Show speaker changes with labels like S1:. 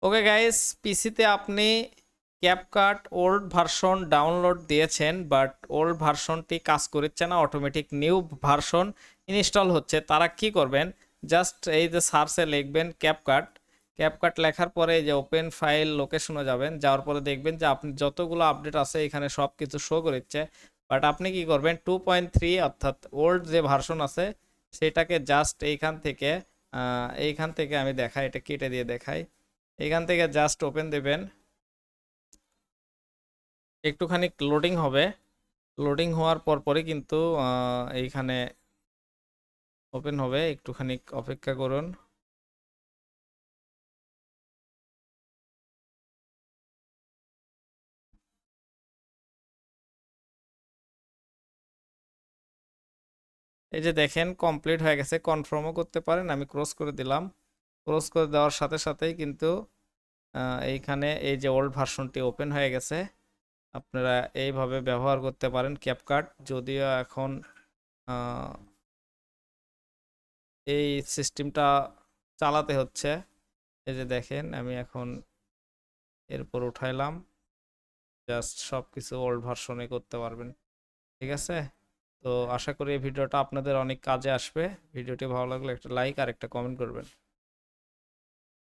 S1: Okay guys, পিসিতে আপনি CapCut old version download দিয়েছেন, বাট ওল্ড ভার্সনটি কাজ করছে না, অটোমেটিক নিউ ভার্সন ইনস্টল হচ্ছে। তারা কি করবেন, জাস্ট এই যে সার্চে লিখবেন ক্যাপকাট। ক্যাপকাট লেখার পরে এই যে ওপেন ফাইল লোকেশনে যাবেন, যাওয়ার পরে দেখবেন যে আপনি যতগুলো আপডেট আছে এখানে সব কিছু শো করছে। বাট আপনি কি করবেন, 2.3 অর্থাৎ ওল্ড যে ভার্সন আছে সেটাকে জাস্ট এইখান থেকে আমি দেখাই, এটা কেটে দিয়ে দেখাই। এখান থেকে জাস্ট ওপেন দেবেন, একটুখানি লোডিং হবে। লোডিং হওয়ার পর পরে কিন্তু এইখানে ওপেন হবে, একটুখানি অপেক্ষা করুন। এই যে দেখেন কমপ্লিট হয়ে গেছে, কনফার্মও করতে পারেন। আমি ক্রস করে দিলাম। ক্রস করে দেওয়ার সাথে সাথেই কিন্তু এইখানে এই যে ওল্ড ভার্সনটি ওপেন হয়ে গেছে। আপনারা এইভাবে ব্যবহার করতে পারেন ক্যাপকাট। যদিও এখন এই সিস্টেমটা চালাতে হচ্ছে। এই যে দেখেন আমি এখন এরপর উঠাইলাম, জাস্ট সব কিছু ওল্ড ভার্সনে করতে পারবেন। ঠিক আছে, তো আশা করি এই ভিডিওটা আপনাদের অনেক কাজে আসবে। ভিডিওটি ভালো লাগলে একটা লাইক আর একটা কমেন্ট করবেন।